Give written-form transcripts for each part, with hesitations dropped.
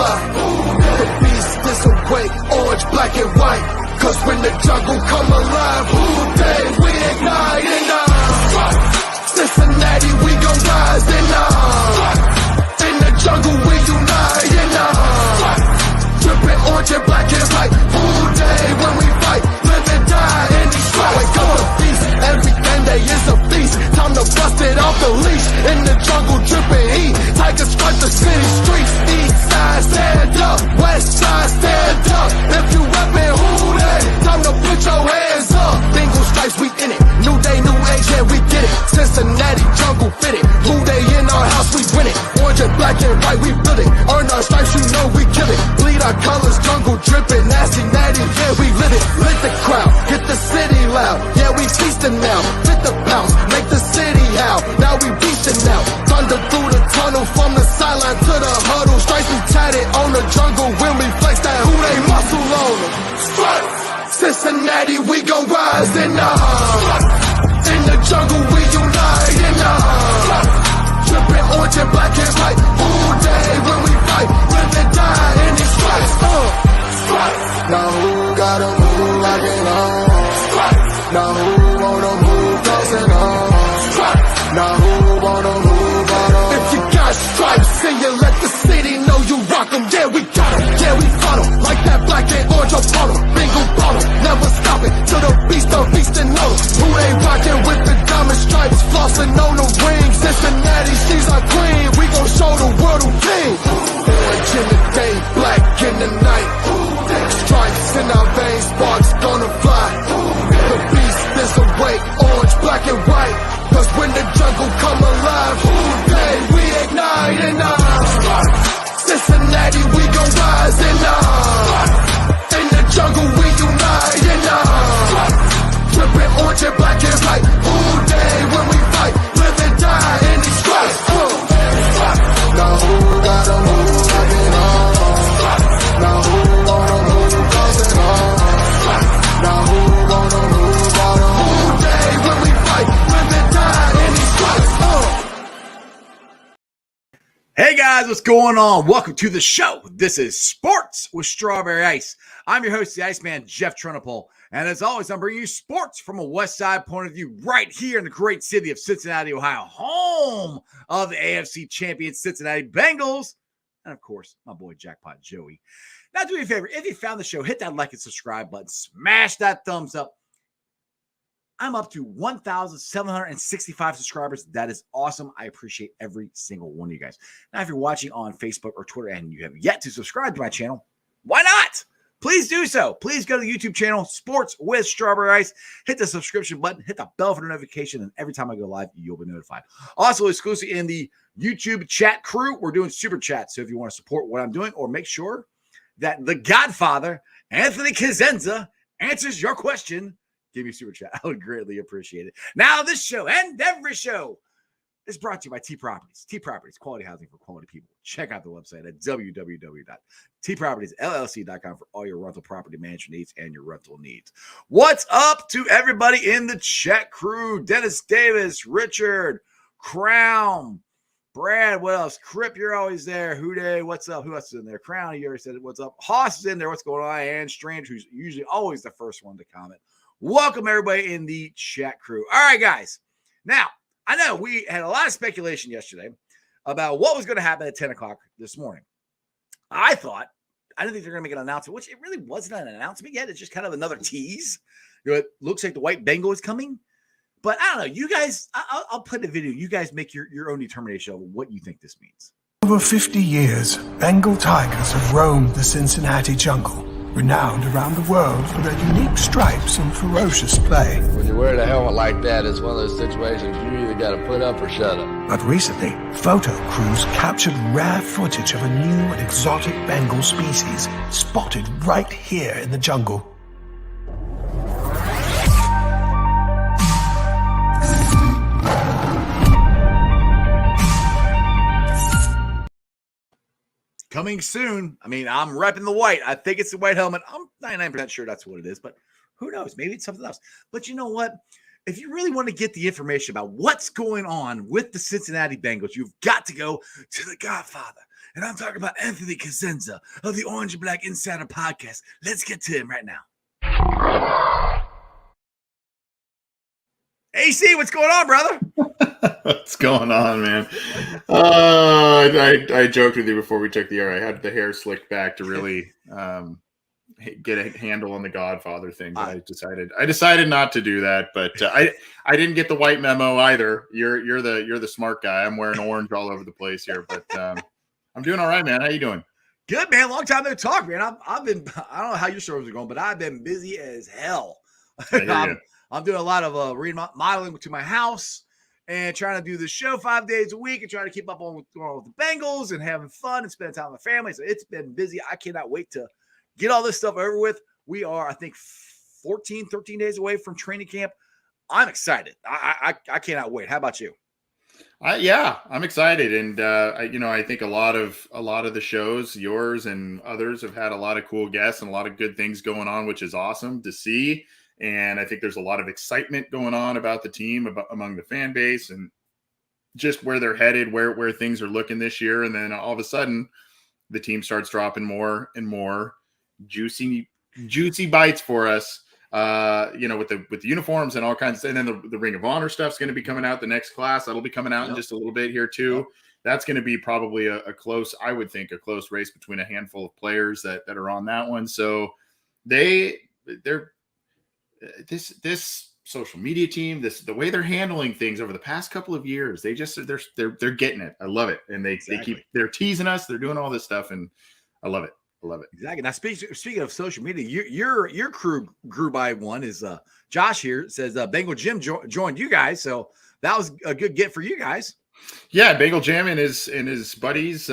fly. The beast is awake, orange, black, and white. Cause when the jungle come alive, day we ignite and Cincinnati, we gon' rise and in the jungle we unite and dripping orange and black and white. Day when we fight, live and die in these stripes. Wake up the beast, everything day is a feast. Time to bust it off the leash. In the jungle dripping heat, tigers strike the city streets. East side stand up, west side stand up. If you reppin' who they, time to put your hands up. Bengals stripes, we in it. New day, new age, yeah, we get it. Cincinnati jungle fitted. Who they in our house, we win it. Orange and black and white, we build it. Earn our stripes, you know we kill it. Bleed our colors, jungle dripping. Nasty, natty, yeah, we live it. Lit the crowd, get the city loud. Yeah, we feasting now. Fit the pounce, make the city howl. Now we beastin' now. Thunder through the tunnel, from the sideline to the huddle. Stripes we tatted on the jungle when we flex that who they muscle on them. Stripes, Cincinnati, we gon' rise and in the jungle we unite and dripping orange and black and white. All day when we fight, live and die in these stripes. Now who gotta move like it on? Now who wanna move closing on? Now who wanna move on? If you got stripes and you let the city know you rock 'em, yeah we got 'em, yeah we fought 'em. Like that black and orange upon 'em, bingo bottle, never stop it till the beast and know who they rockin' with the diamond stripes, flossin' on the ring. Cincinnati, she's our queen, we gon' show the world who king. Orange in the day, black in the night. Stripes in our veins, sparks gonna fly. The beast is awake, orange, black and white. Cause when the jungle come alive, day we ignite and Cincinnati, we gon' rise and in the jungle we unite and dripping orange and black and white. All day when we fight, live and die in these stripes. Now who gotta move like it on? Now who wanna move cause it on? Now who wanna move on? All day when we fight, live and die in these stripes. Hey guys, what's going on? Welcome to the show. This is Sports with Strawberry Ice. I'm your host, the Iceman, Jeff Trunapole. And as always, I'm bringing you sports from a West Side point of view right here in the great city of Cincinnati, Ohio, home of the AFC champion Cincinnati Bengals. And of course, my boy Jackpot Joey. Now, do me a favor. If you found the show, hit that like and subscribe button. Smash that thumbs up. I'm up to 1,765 subscribers. That is awesome. I appreciate every single one of you guys. Now, if you're watching on Facebook or Twitter and you have yet to subscribe to my channel, why not? Please do so. Please go to the YouTube channel, Sports with Strawberry Ice. Hit the subscription button. Hit the bell for the notification. And every time I go live, you'll be notified. Also, exclusive in the YouTube chat crew, we're doing super chats. So if you want to support what I'm doing or make sure that the Godfather, Anthony Cosenza, answers your question, give me a super chat. I would greatly appreciate it. Now, this show and every show is brought to you by T Properties. T Properties, quality housing for quality people. Check out the website at www.tpropertiesllc.com for all your rental property management needs and your rental needs. What's up to everybody in the chat crew? Dennis Davis, Richard, Crown, Brad, what else? Crip, you're always there. Houday, what's up? Who else is in there? Crown, you already said it. What's up? Hoss is in there. What's going on? And Strange, who's usually always the first one to comment. Welcome, everybody in the chat crew. All right, guys. Now, I know we had a lot of speculation yesterday about what was going to happen at 10 o'clock this morning. I didn't think they're going to make an announcement, which it really wasn't an announcement yet. It's just kind of another tease. You know, it looks like the white Bengal is coming. But I don't know. You guys, I'll put the video. You guys make your own determination of what you think this means. Over 50 years, Bengal tigers have roamed the Cincinnati jungle, renowned around the world for their unique stripes and ferocious play. When you're wearing a helmet like that, it's one of those situations you either got to put up or shut up. But recently, photo crews captured rare footage of a new and exotic Bengal species spotted right here in the jungle. Coming soon. I mean, I'm repping the white. I think it's the white helmet. I'm 99% sure that's what it is, but who knows? Maybe it's something else. But you know what? If you really want to get the information about what's going on with the Cincinnati Bengals, you've got to go to the Godfather, And I'm talking about Anthony Cosenza of the Orange and Black Insider Podcast. Let's get to him right now. AC, what's going on, brother? What's going on, man? I joked with you before we took the air. I had the hair slicked back to really get a handle on the Godfather thing, but I decided not to do that. But I didn't get the white memo either. You're the smart guy. I'm wearing orange all over the place here, but I'm doing all right, man. How you doing? Good, man. Long time no talk, man. I've been, I don't know how your shows are going, but I've been busy as hell. I'm doing a lot of remodeling to my house and trying to do the show 5 days a week and trying to keep up on what's going on with the Bengals and having fun and spending time with my family. So it's been busy. I cannot wait to get all this stuff over with. We are, I think, 13 days away from training camp. I'm excited. I cannot wait. How about you? Yeah, I'm excited, and I think a lot of the shows, yours and others, have had a lot of cool guests and a lot of good things going on, which is awesome to see. And I think there's a lot of excitement going on about the team, among the fan base, and just where they're headed, where things are looking this year. And then all of a sudden, the team starts dropping more and more juicy bites for us. With the uniforms and all kinds. And then the Ring of Honor stuff's going to be coming out. The next class that'll be coming out in just a little bit here too. Yep. That's going to be probably a close race between a handful of players that are on that one. So they're this social media team, the way they're handling things over the past couple of years, they're getting it. I love it. And they're teasing us. They're doing all this stuff, and I love it. I love it. Exactly. Now, speaking of social media, your crew grew by one. Is Josh here says Bengal Jim joined you guys, so that was a good get for you guys. Yeah, Bengal Jim and his buddies,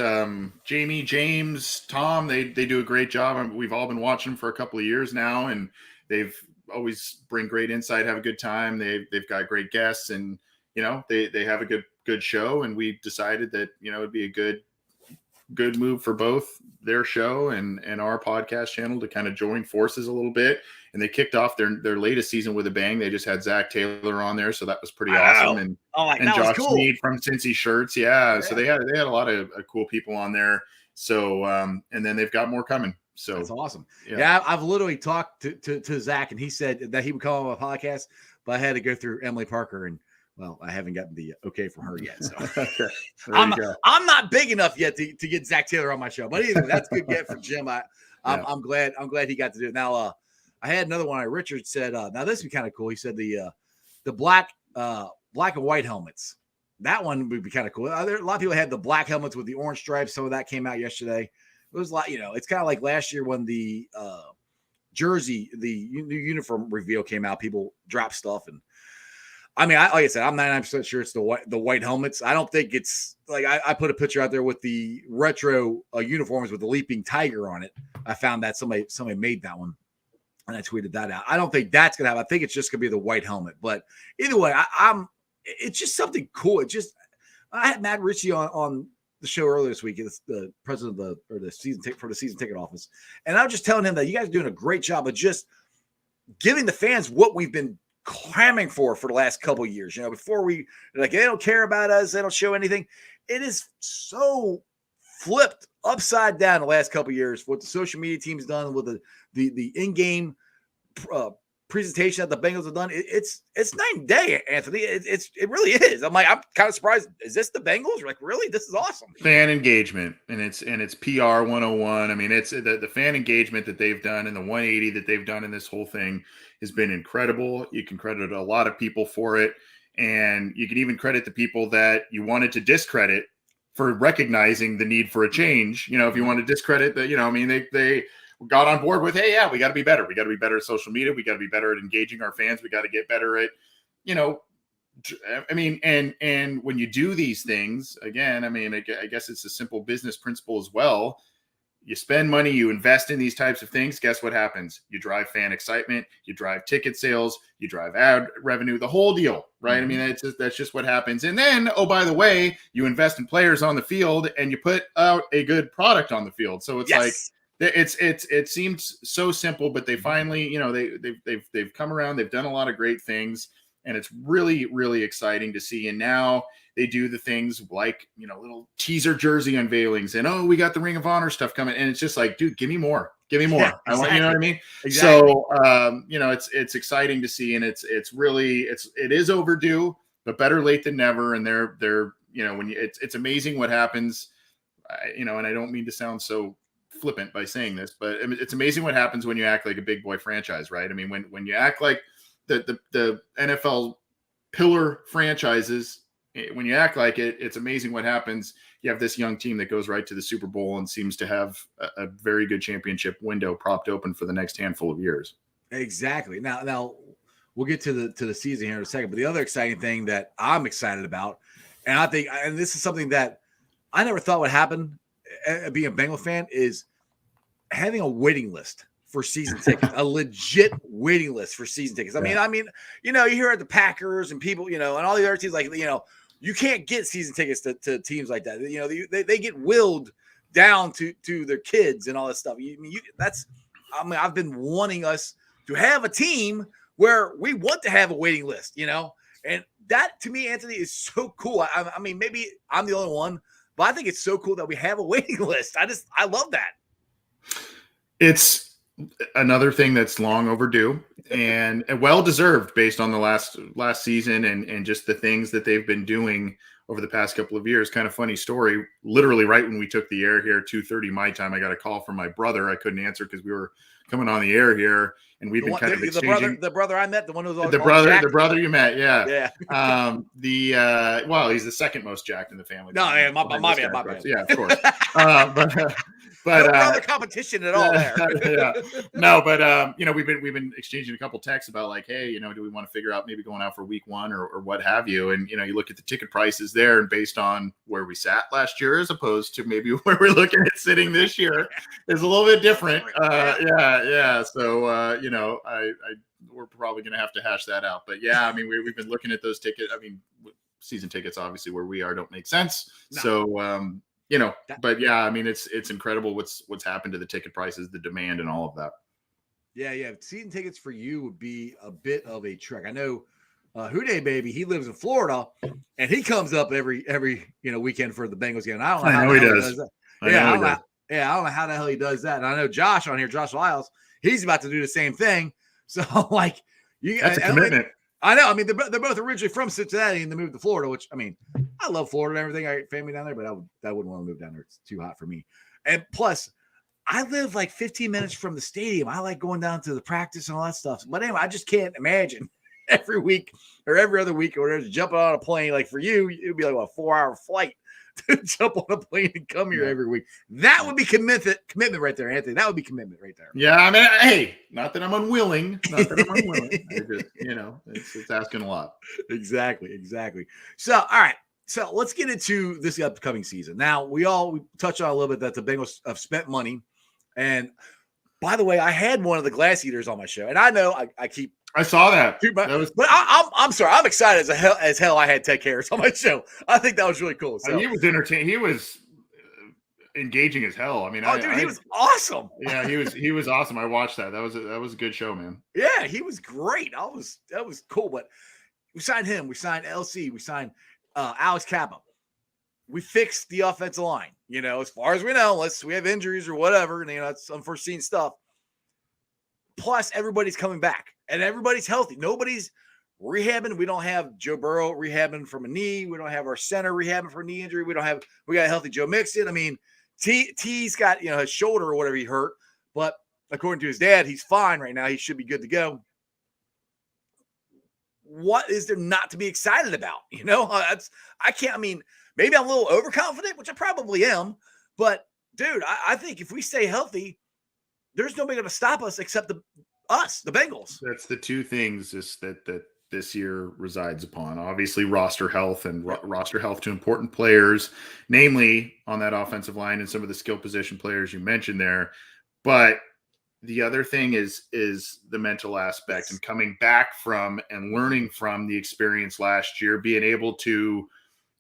Jamie, James, Tom, they do a great job. We've all been watching them for a couple of years now, and they've always bring great insight, have a good time. They've got great guests, and they have a good show. And we decided that it'd be a good move for both their show and our podcast channel to kind of join forces a little bit. And they kicked off their latest season with a bang. They just had Zach Taylor on there, so that was pretty awesome. And Josh Sneed from Cincy Shirts, yeah. So they had a lot of cool people on there. So and then they've got more coming. So that's awesome. Yeah, I've literally talked to Zach, and he said that he would come on my podcast, but I had to go through Emily Parker, and well, I haven't gotten the okay from her yet. So I'm not big enough yet to get Zach Taylor on my show. But anyway, that's a good get for Jim. I'm glad he got to do it. Now I had another one. Richard said, now this would be kind of cool. He said the black and white helmets. That one would be kind of cool. A lot of people had the black helmets with the orange stripes. Some of that came out yesterday. It was like, it's kind of like last year when the jersey, the new uniform reveal came out, people dropped stuff. And I mean, like I said, I'm 99% sure it's the white helmets. I don't think it's like I put a picture out there with the retro uniforms with the leaping tiger on it. I found that somebody made that one, and I tweeted that out. I don't think that's gonna happen. I think it's just gonna be the white helmet. But either way, it's just something cool. I had Matt Ritchie on the show earlier this week. It's the president of the season ticket office, and I was just telling him that you guys are doing a great job of just giving the fans what we've been clamoring for the last couple of years. Before we they don't care about us, they don't show anything. It is so flipped upside down the last couple of years. What the social media team's done with the in-game presentation that the Bengals have done, it's night and day, Anthony. It really is. I'm kind of surprised. Is this the Bengals? Like, really? This is awesome. Fan engagement, and it's PR 101. I mean, it's the fan engagement that they've done and the 180 that they've done in this whole thing has been incredible. You can credit a lot of people for it, and you can even credit the people that you wanted to discredit for recognizing the need for a change. If you want to discredit that, they got on board with, hey, yeah, we got to be better. We got to be better at social media. We got to be better at engaging our fans. We got to get better at, and when you do these things, again, I guess it's a simple business principle as well. You spend money, you invest in these types of things. Guess what happens? You drive fan excitement, you drive ticket sales, you drive ad revenue, the whole deal, right? Mm-hmm. That's just what happens. And then, oh, by the way, you invest in players on the field and you put out a good product on the field. So it's like, it seems so simple, but they finally, they've come around. They've done a lot of great things, and it's really, really exciting to see. And now they do the things like, little teaser jersey unveilings and, oh, we got the Ring of Honor stuff coming. And it's just like, dude, give me more. Give me more. Yeah, I want, you know what I mean? Exactly. So, it's exciting to see, and it is overdue, but better late than never. And they're it's amazing what happens, and I don't mean to sound so flippant by saying this, but it's amazing what happens when you act like a big boy franchise, right? I mean, when you act like the NFL pillar franchises, when you act like it, it's amazing what happens. You have this young team that goes right to the Super Bowl and seems to have a very good championship window propped open for the next handful of years. Exactly. Now we'll get to the season here in a second, but the other exciting thing that I'm excited about, and I think, and this is something that I never thought would happen, being a Bengal fan, is having a waiting list for season tickets, a legit waiting list for season tickets. I mean, you hear at the Packers and people, and all the other teams, like, you can't get season tickets to teams like that. They get willed down to their kids and all that stuff. I've been wanting us to have a team where we want to have a waiting list, and that to me, Anthony, is so cool. I mean, maybe I'm the only one, but I think it's so cool that we have a waiting list. I love that. It's another thing that's long overdue and well-deserved based on the last season and just the things that they've been doing over the past couple of years. Kind of funny story. Literally right when we took the air here, 2:30 my time, I got a call from my brother. I couldn't answer because we were coming on the air here, and we've been kind of exchanging. The brother I met, the one who was all the brother you met, yeah. Well, he's the second most jacked in the family. No, yeah, my bad. Yeah, of course. But no other competition at all there. Yeah. No, but we've been exchanging a couple texts about like, hey, do we want to figure out maybe going out for week one or what have you? And you look at the ticket prices there, and based on where we sat last year as opposed to maybe where we're looking at sitting this year is a little bit different. Yeah. So we're probably going to have to hash that out. But yeah, I mean, we've been looking at those tickets. I mean, season tickets, obviously, where we are don't make sense. No. So, but yeah, I mean, it's incredible what's happened to the ticket prices, the demand, and all of that. Yeah. Season tickets for you would be a bit of a trek. I know Houday baby, he lives in Florida, and he comes up every weekend for the Bengals game. I don't know how he does that. I don't know how the hell he does that. And I know Josh on here, Josh Lyles, he's about to do the same thing. So like, that's a commitment. I know. I mean, they're both originally from Cincinnati and they moved to Florida, which, I mean, I love Florida and everything. I got family down there, but I wouldn't want to move down there. It's too hot for me. And plus, I live like 15 minutes from the stadium. I like going down to the practice and all that stuff. But anyway, I just can't imagine every week or every other week or whatever, jumping on a plane. Like for you, it would be like a 4-hour flight to jump on a plane and come here every week. That would be commitment right there, Anthony. That would be commitment right there. Yeah, I mean, hey, not that I'm unwilling. I just, it's asking a lot. Exactly. So, all right. So let's get into this upcoming season. Now, we touched on a little bit that the Bengals have spent money. And by the way, I had one of the glass eaters on my show. And I know I saw that. But I'm sorry. I'm excited as hell I had Ted Karras on my show. I think that was really cool. So. He was entertaining. He was engaging as hell. I mean, he was awesome. Yeah, he was awesome. I watched that. That was a good show, man. Yeah, he was great. That was cool. But we signed him. We signed LC. We signed Alex Kappa. We fixed the offensive line. As far as we know, unless we have injuries or whatever, and that's unforeseen stuff. Plus, everybody's coming back. And everybody's healthy. Nobody's rehabbing. We don't have Joe Burrow rehabbing from a knee. We don't have our center rehabbing for a knee injury. We got a healthy Joe Mixon. I mean, T's got, his shoulder or whatever he hurt. But according to his dad, he's fine right now. He should be good to go. What is there not to be excited about? Maybe I'm a little overconfident, which I probably am. But, dude, I think if we stay healthy, there's nobody going to stop us except the Bengals. That's the two things that this year resides upon. Obviously, roster health and roster health to important players, namely on that offensive line and some of the skill position players you mentioned there. But the other thing is the mental aspect and coming back from and learning from the experience last year, being able to,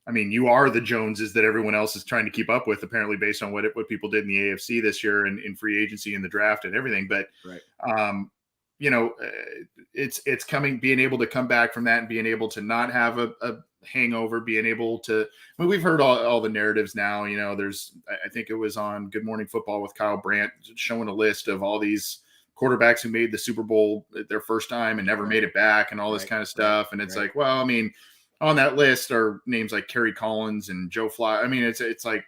I mean, you are the Joneses that everyone else is trying to keep up with, apparently, based on what people did in the AFC this year and in free agency and the draft and everything. But right. it's being able to come back from that and being able to not have a hangover, being able to, I mean, we've heard all the narratives now, I think it was on Good Morning Football with Kyle Brandt showing a list of all these quarterbacks who made the Super Bowl their first time and never made it back and all this kind of stuff. And it's like, well, I mean, on that list are names like Kerry Collins and Joe Fly. I mean, it's like,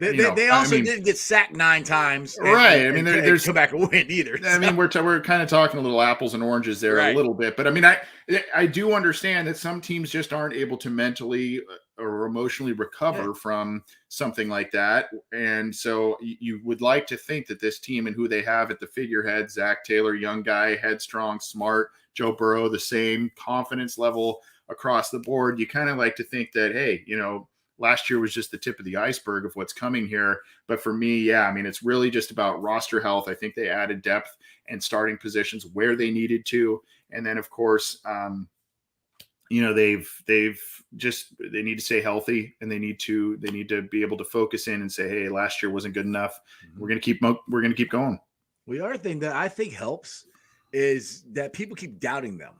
They also didn't get sacked 9 times. Right. I mean, there's come back and win either. I mean, we're kind of talking a little apples and oranges there a little bit, but I mean, I do understand that some teams just aren't able to mentally or emotionally recover from something like that. And so you would like to think that this team and who they have at the figurehead, Zach Taylor, young guy, headstrong, smart, Joe Burrow, the same confidence level across the board. You kind of like to think that, hey, last year was just the tip of the iceberg of what's coming here. But for me, I mean, it's really just about roster health. I think they added depth and starting positions where they needed to. And then, of course, they need to stay healthy, and they need to be able to focus in and say, hey, last year wasn't good enough. We're going to keep going. Well, the other thing that I think helps is that people keep doubting them.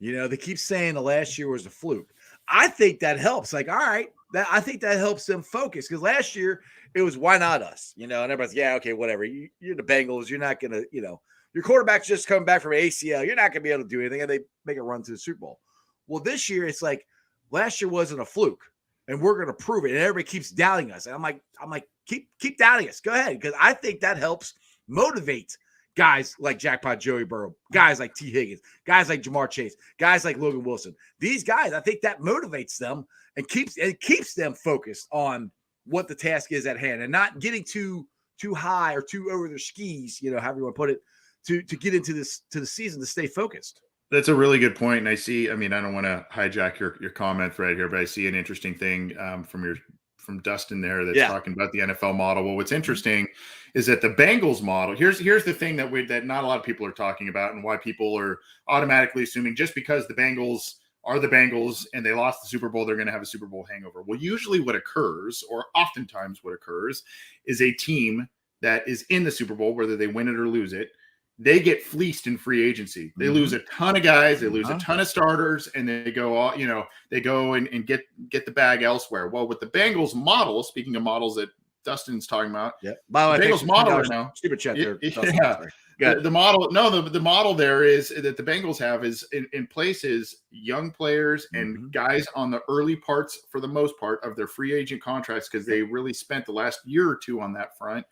They keep saying the last year was a fluke. I think that helps. Like, all right, I think that helps them focus, because last year it was, why not us? And everybody's, okay, whatever. You're the Bengals. You're not going to, your quarterback's just coming back from ACL. You're not going to be able to do anything, and they make a run to the Super Bowl. Well, this year it's like, last year wasn't a fluke, and we're going to prove it. And everybody keeps doubting us. And I'm like, keep doubting us. Go ahead, because I think that helps motivate guys like Jackpot Joey Burrow, guys like T. Higgins, guys like Jamar Chase, guys like Logan Wilson. These guys, I think that motivates them and keeps them focused on what the task is at hand, and not getting too high or too over their skis, however you want to put it, to get into the season, to stay focused. That's a really good point. And I don't want to hijack your comment right here, but I see an interesting thing from Dustin there that's talking about the NFL model. Well, what's interesting is that the Bengals model, here's the thing that not a lot of people are talking about, and why people are automatically assuming just because the Bengals are the Bengals and they lost the Super Bowl, they're going to have a Super Bowl hangover. Well, usually what occurs, or oftentimes what occurs, is a team that is in the Super Bowl, whether they win it or lose it, they get fleeced in free agency. They lose a ton of guys, they lose a ton of starters, and they go all, they go and get the bag elsewhere. Well, with the Bengals model, speaking of models that Dustin's talking about, by the way, Bengals model right now. Super chat there. The model, the model there is that the Bengals have is in places young players and guys on the early parts, for the most part, of their free agent contracts, because they really spent the last year or two on that front.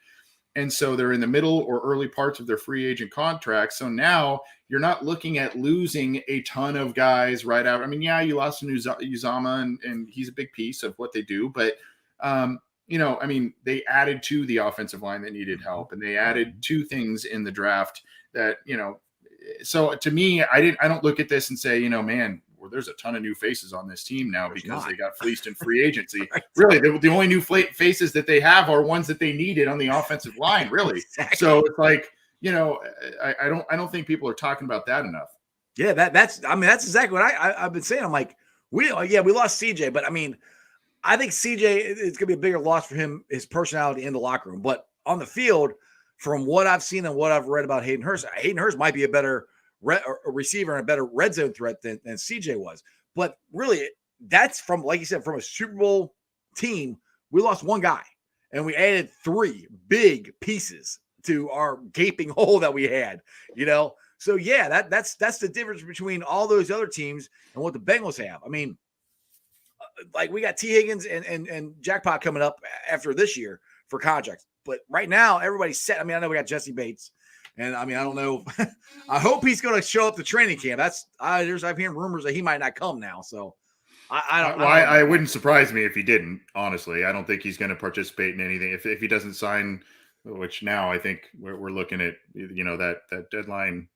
And so they're in the middle or early parts of their free agent contracts. So now you're not looking at losing a ton of guys right out. I mean, you lost to Uzama, and he's a big piece of what they do. But, they added to the offensive line that needed help, and they added 2 things in the draft that, so to me, I don't look at this and say, man, there's a ton of new faces on this team now because they got fleeced in free agency. Really, the only new faces that they have are ones that they needed on the offensive line, really. Exactly. So it's like, I don't think people are talking about that enough. Yeah, that's exactly what I've been saying. I'm like, we lost CJ, but I mean, I think CJ, it's going to be a bigger loss for him, his personality in the locker room. But on the field, from what I've seen and what I've read about Hayden Hurst might be a better receiver and a better red zone threat than CJ was. But really, that's from, like you said, from a Super Bowl team, we lost 1 guy, and we added 3 big pieces to our gaping hole that we had, So that's the difference between all those other teams and what the Bengals have. I mean, like, we got T. Higgins and Jackpot coming up after this year for contracts, but right now everybody's set. I mean, I know we got Jesse Bates. And I mean, I don't know. I hope he's going to show up to training camp. I'm hearing rumors that he might not come now. So I wouldn't surprise me if he didn't. Honestly, I don't think he's going to participate in anything if he doesn't sign. Which now I think we're looking at that deadline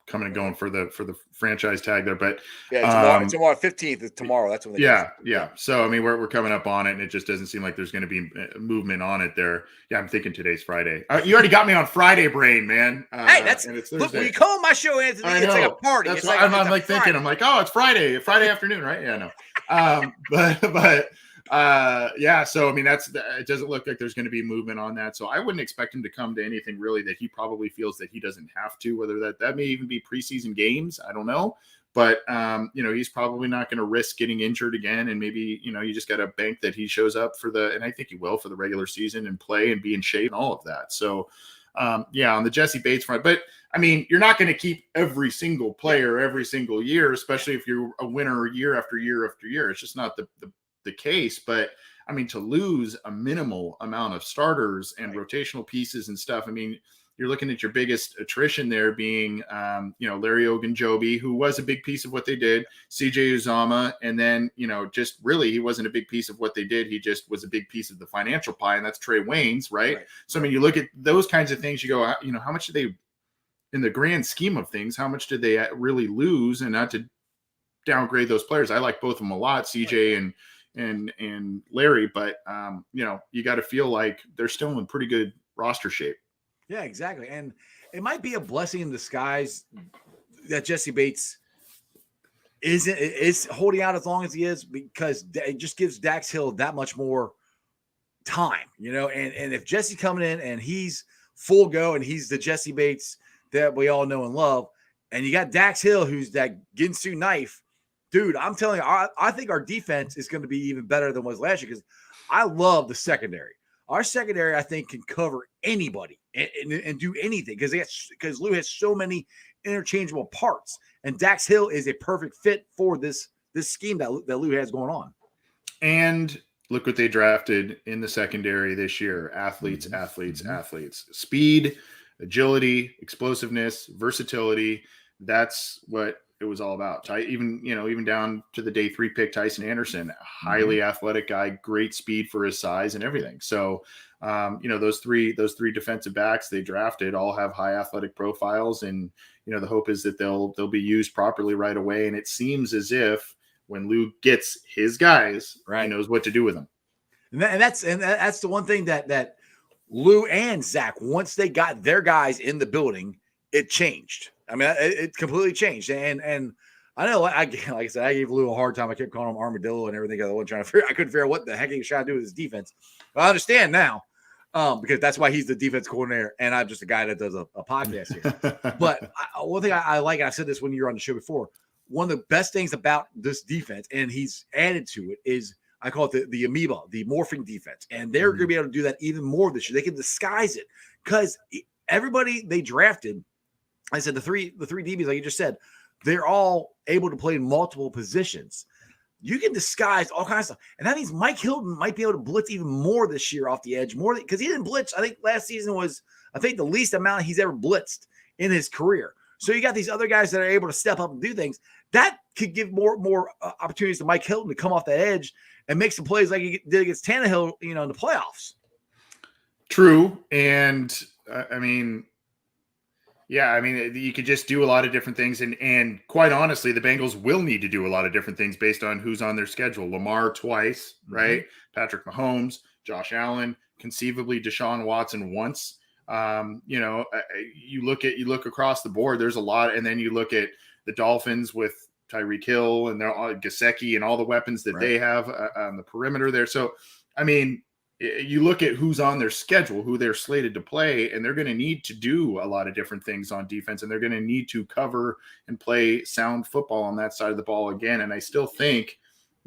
coming and going for the franchise tag there. But tomorrow 15th is tomorrow. That's when they yeah. So I mean, we're coming up on it, and it just doesn't seem like there's going to be movement on it there. Yeah, I'm thinking today's Friday. You already got me on Friday brain, man. Hey, look, when you call my show, Anthony, it's like a party. That's it's what like I'm like thinking. I'm like, oh, it's Friday afternoon, right? Yeah, no. Yeah. So, I mean, it doesn't look like there's going to be movement on that. So I wouldn't expect him to come to anything really that he probably feels that he doesn't have to, whether that may even be preseason games. I don't know. But, he's probably not going to risk getting injured again. And maybe, you just got to bank that he shows up and I think he will, for the regular season and play and be in shape and all of that. So, on the Jesse Bates front. But, I mean, you're not going to keep every single player every single year, especially if you're a winner year after year after year. It's just not the case. But, I mean, to lose a minimal amount of starters and rotational pieces and stuff, I mean, you're looking at your biggest attrition there being, Larry Ogunjobi, who was a big piece of what they did, CJ Uzama, and then, just really he wasn't a big piece of what they did. He just was a big piece of the financial pie, and that's Trey Waynes, right? So, I mean, you look at those kinds of things, you go, how much did they, in the grand scheme of things, how much did they really lose? And not to downgrade those players. I like both of them a lot, CJ and Larry, but, you got to feel like they're still in pretty good roster shape. Yeah, exactly. And it might be a blessing in disguise that Jesse Bates is holding out as long as he is, because it just gives Dax Hill that much more time, and if Jesse coming in and he's full go and he's the Jesse Bates that we all know and love, and you got Dax Hill, who's that Ginsu knife, dude, I'm telling you, I think our defense is going to be even better than was last year, because I love the secondary. Our secondary, I think, can cover anybody and do anything, because Lou has so many interchangeable parts, and Dax Hill is a perfect fit for this scheme that Lou has going on. And look what they drafted in the secondary this year: athletes, speed, agility, explosiveness, versatility. That's what it was all about. Even down to the day 3 pick, Tyson Anderson, highly athletic guy, great speed for his size and everything. So, those three defensive backs they drafted all have high athletic profiles, and the hope is that they'll be used properly right away. And it seems as if when Lou gets his guys, he knows what to do with them. And that's the one thing that Lou and Zach, once they got their guys in the building, it changed. I mean, it completely changed. And I know, like I said, I gave Lou a hard time. I kept calling him Armadillo and everything. I couldn't figure out what the heck he was trying to do with his defense. But I understand now, because that's why he's the defense coordinator, and I'm just a guy that does a podcast here. But one thing I like, and I said this when you were on the show before, one of the best things about this defense, and he's added to it, is I call it the amoeba, the morphing defense. And they're going to be able to do that even more this year. They can disguise it, because everybody they drafted, I said the three DBs, like you just said, they're all able to play in multiple positions. You can disguise all kinds of stuff. And that means Mike Hilton might be able to blitz even more this year off the edge, more because he didn't blitz. I think last season was, the least amount he's ever blitzed in his career. So you got these other guys that are able to step up and do things. That could give more opportunities to Mike Hilton to come off the edge and make some plays like he did against Tannehill, in the playoffs. True. And you could just do a lot of different things. And quite honestly, the Bengals will need to do a lot of different things based on who's on their schedule. Lamar twice, right? Patrick Mahomes, Josh Allen, conceivably Deshaun Watson once. You look across the board, there's a lot. And then you look at the Dolphins with Tyreek Hill and their Gesicki and all the weapons that they have on the perimeter there. So, you look at who's on their schedule, who they're slated to play, and they're going to need to do a lot of different things on defense, and they're going to need to cover and play sound football on that side of the ball again. And I still think,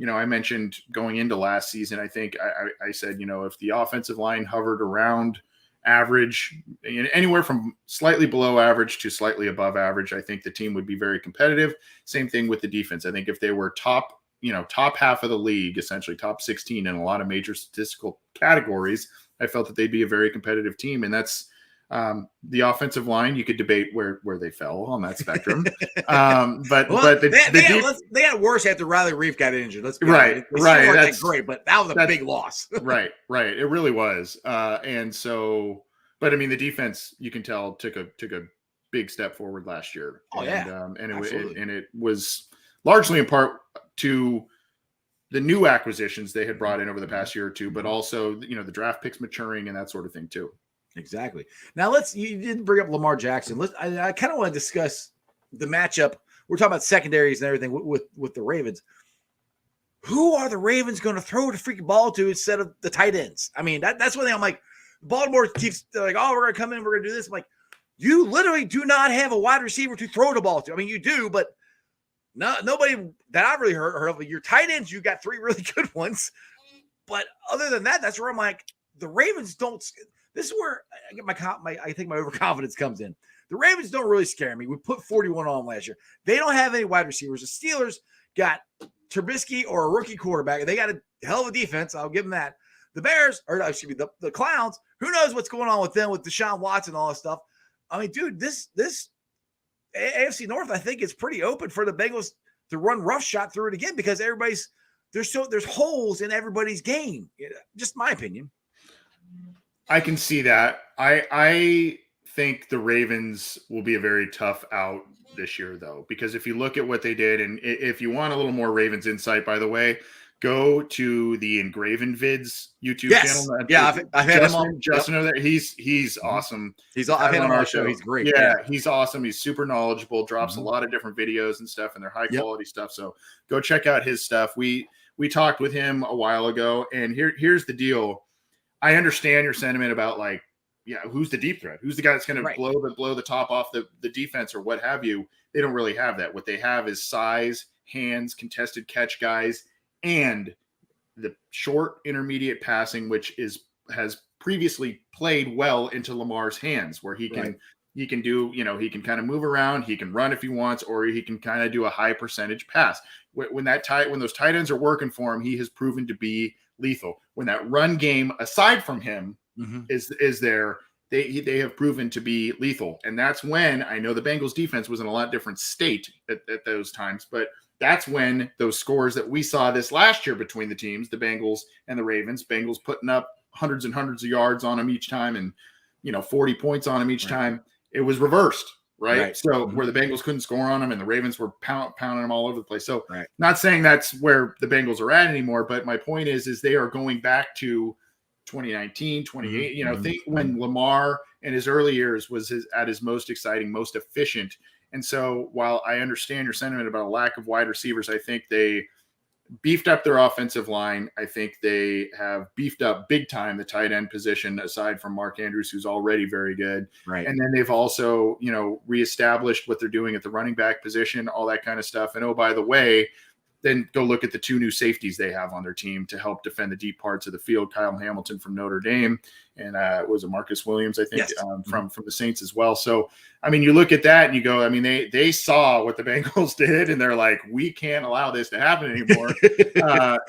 I mentioned going into last season, I think I said, if the offensive line hovered around average, anywhere from slightly below average to slightly above average, I think the team would be very competitive. Same thing with the defense. I think if they were top half of the league, essentially top 16 in a lot of major statistical categories, I felt that they'd be a very competitive team. And that's the offensive line. You could debate where they fell on that spectrum. They got worse after Riley Reef got injured. Let's be right. That's great, but that was a big loss. Right. It really was. And so, but the defense, you can tell, took a big step forward last year. And it was largely in part to the new acquisitions they had brought in over the past year or two, but also, the draft picks maturing and that sort of thing too. Exactly. Now you didn't bring up Lamar Jackson. I kind of want to discuss the matchup. We're talking about secondaries and everything with the Ravens. who are the Ravens going to throw the freaking ball to instead of the tight ends? I mean, that's one thing I'm like, Baltimore keeps like, oh, we're going to come in, we're going to do this. I'm like, you literally do not have a wide receiver to throw the ball to. I mean, you do, but nobody that I've really heard of. Your tight ends, you got 3 really good ones. But other than that, that's where I'm like, the Ravens don't. This is where I get I think my overconfidence comes in. The Ravens don't really scare me. We put 41 on them last year. They don't have any wide receivers. The Steelers got Trubisky or a rookie quarterback. They got a hell of a defense. I'll give them that. The Bears, or excuse me, the Clowns, who knows what's going on with them with Deshaun Watson and all this stuff. I mean, dude, this AFC North, I think, is pretty open for the Bengals to run roughshod through it again because there's holes in everybody's game. Just my opinion. I can see that. I think the Ravens will be a very tough out this year, though, because if you look at what they did, and if you want a little more Ravens insight, by the way, go to the Engraven Vids YouTube channel. Yeah, I've had him on. Justin over there. He's awesome. I've had him on our show. He's great. Yeah, he's awesome. He's super knowledgeable. Drops a lot of different videos and stuff, and they're high quality stuff. So go check out his stuff. We talked with him a while ago, and here's the deal. I understand your sentiment about like, who's the deep threat? Who's the guy that's going to blow the top off the defense or what have you? They don't really have that. What they have is size, hands, contested catch guys, and the short intermediate passing, which has previously played well into Lamar's hands, where he can do, he can kind of move around, he can run if he wants, or he can kind of do a high percentage pass. When those tight ends are working for him, he has proven to be lethal. When that run game, aside from him, is there, they have proven to be lethal. And that's when I know the Bengals defense was in a lot different state at those times, but that's when those scores that we saw this last year between the teams, the Bengals and the Ravens, Bengals putting up hundreds and hundreds of yards on them each time and 40 points on them each time, it was reversed. Right. So where the Bengals couldn't score on them and the Ravens were pounding them all over the place. So not saying that's where the Bengals are at anymore, but my point is they are going back to 2019, 2018, think when Lamar in his early years was at his most exciting, most efficient. And so while I understand your sentiment about a lack of wide receivers, I think they beefed up their offensive line. I think they have beefed up big time the tight end position, aside from Mark Andrews, who's already very good. Right. And then they've also, reestablished what they're doing at the running back position, all that kind of stuff. And oh, by the way, then go look at the 2 new safeties they have on their team to help defend the deep parts of the field. Kyle Hamilton from Notre Dame, and was it Marcus Williams, I think, from the Saints as well. So, I mean, you look at that and you go, I mean, they saw what the Bengals did, and they're like, we can't allow this to happen anymore.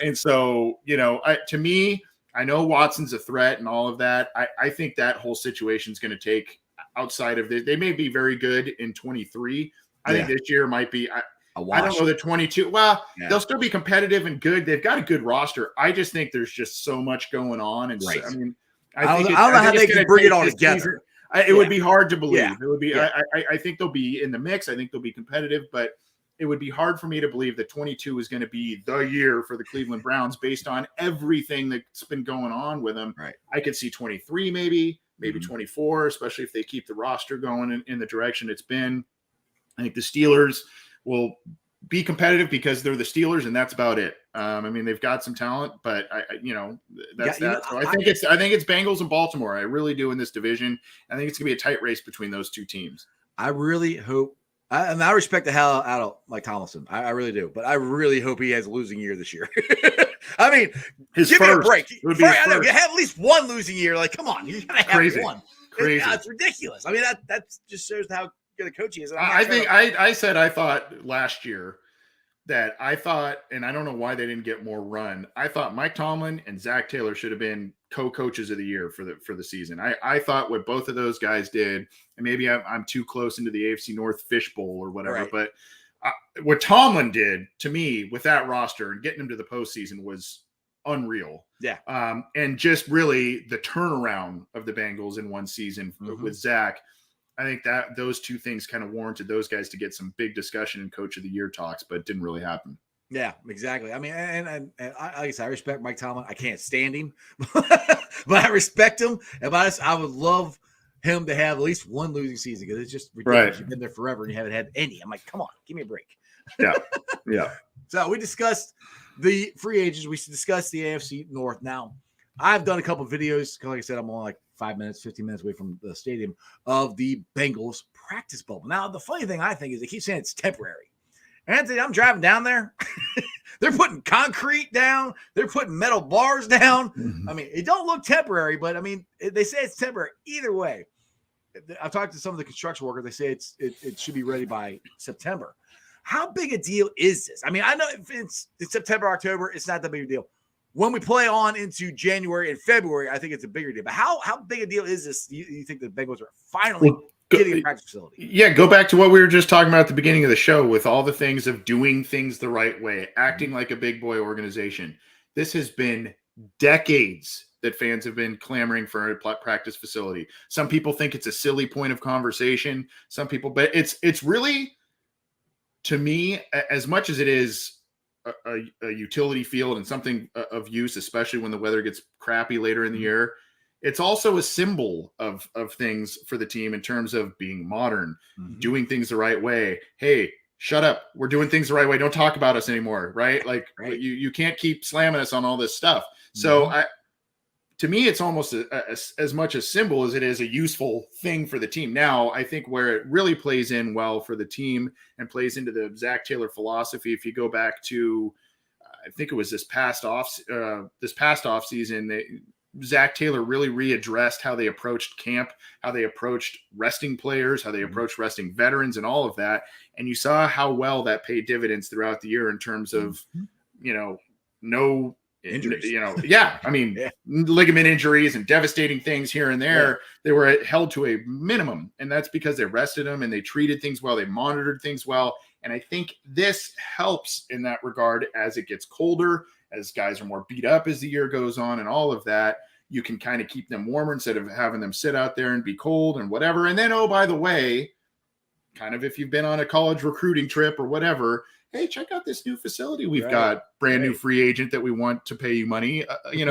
And so, to me, I know Watson's a threat and all of that. I think that whole situation is going to take, outside of this, they may be very good in 23. I think this year might be – I don't know the 22. Well, they'll still be competitive and good. They've got a good roster. I just think there's just so much going on. And so, I mean, I don't know how they can bring it all together. It would be hard to believe. It would be. I think they'll be in the mix. I think they'll be competitive, but it would be hard for me to believe that 22 is going to be the year for the Cleveland Browns based on everything that's been going on with them. Right. I could see 23, maybe 24, especially if they keep the roster going in the direction it's been. I think the Steelers will be competitive because they're the Steelers, and that's about it. I mean, they've got some talent, but that's that. So I think it's Bengals and Baltimore. I really do in this division. I think it's gonna be a tight race between those 2 teams. I really hope, and I respect the hell out of Mike Tomlinson. I really do, but I really hope he has a losing year this year. I mean, give me a break. You have at least one losing year. Like, come on, you gotta have one. Crazy. It's ridiculous. I mean, that just shows how good a coach he is. I said I thought last year that and I don't know why they didn't get more run. I thought Mike Tomlin and Zach Taylor should have been co-coaches of the year for the season. I thought what both of those guys did, and maybe I'm too close into the AFC North fishbowl or whatever, but what Tomlin did to me with that roster and getting them to the postseason was unreal. Yeah. And just really the turnaround of the Bengals in one season with Zach. I think that those 2 things kind of warranted those guys to get some big discussion in Coach of the Year talks, but it didn't really happen. Yeah, exactly. I mean, and I guess I respect Mike Tomlin. I can't stand him, but I respect him. And I would love him to have at least one losing season because it's just ridiculous. Right. You've been there forever and you haven't had any. I'm like, come on, give me a break. Yeah. So we discussed the free agents, we discussed the AFC North. Now, I've done a couple of videos. Like I said, I'm only like 5 minutes, 15 minutes away from the stadium of the Bengals practice bubble. Now, the funny thing I think is they keep saying it's temporary. Anthony, I'm driving down there. They're putting concrete down. They're putting metal bars down. Mm-hmm. I mean, it don't look temporary, but I mean, they say it's temporary. Either way, I've talked to some of the construction workers. They say it should be ready by September. How big a deal is this? I mean, I know if it's September, October, it's not that big a deal. When we play on into January and February, I think it's a bigger deal. But how big a deal is this? You think the Bengals are finally getting a practice facility? Yeah, go back to what we were just talking about at the beginning of the show with all the things of doing things the right way, acting like a big boy organization. This has been decades that fans have been clamoring for a practice facility. Some people think it's a silly point of conversation. Some people, but it's really, to me, as much as it is a utility field and something of use, especially when the weather gets crappy later in the year, it's also a symbol of things for the team in terms of being modern, doing things the right way. Hey, shut up. We're doing things the right way. Don't talk about us anymore, right? Like you can't keep slamming us on all this stuff. So to me, it's almost as much a symbol as it is a useful thing for the team. Now, I think where it really plays in well for the team and plays into the Zach Taylor philosophy, if you go back to, I think it was this past off season, Zach Taylor really readdressed how they approached camp, how they approached resting players, how they approached resting veterans, and all of that. And you saw how well that paid dividends throughout the year in terms of, no injuries. Ligament injuries and devastating things here and there. Yeah. They were held to a minimum, and that's because they rested them and they treated things well. They monitored things well. And I think this helps in that regard as it gets colder, as guys are more beat up as the year goes on and all of that. You can kind of keep them warmer instead of having them sit out there and be cold and whatever. And then, oh, by the way, kind of if you've been on a college recruiting trip or whatever, hey, check out this new facility we've got, brand new free agent that we want to pay you money. You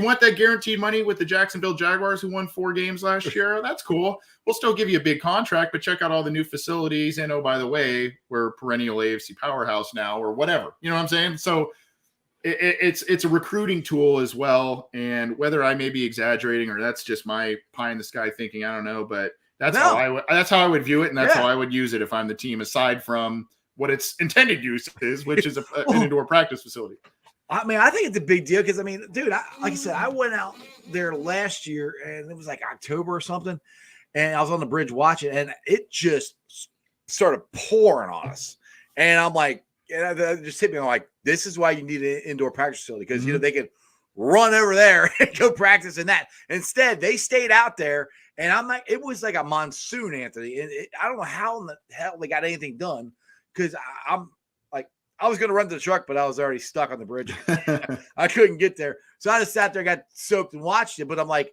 want that guaranteed money with the Jacksonville Jaguars who won 4 games last year? That's cool. We'll still give you a big contract, but check out all the new facilities. And, oh, by the way, we're a perennial AFC powerhouse now or whatever. You know what I'm saying? So it's a recruiting tool as well. And whether I may be exaggerating or that's just my pie in the sky thinking, I don't know, but that's how I would view it. And that's how I would use it if I'm the team, aside from what its intended use is, which is an indoor practice facility. I mean, I think it's a big deal because, I mean, dude, like I said, I went out there last year and it was like October or something. And I was on the bridge watching and it just started pouring on us. And I'm like, and it just hit me. I'm like, this is why you need an indoor practice facility because, they can run over there and go practice in that. Instead, they stayed out there. And I'm like, it was like a monsoon, Anthony. And I don't know how in the hell they got anything done. Because I'm like, I was going to run to the truck, but I was already stuck on the bridge. I couldn't get there. So I just sat there, got soaked and watched it. But I'm like,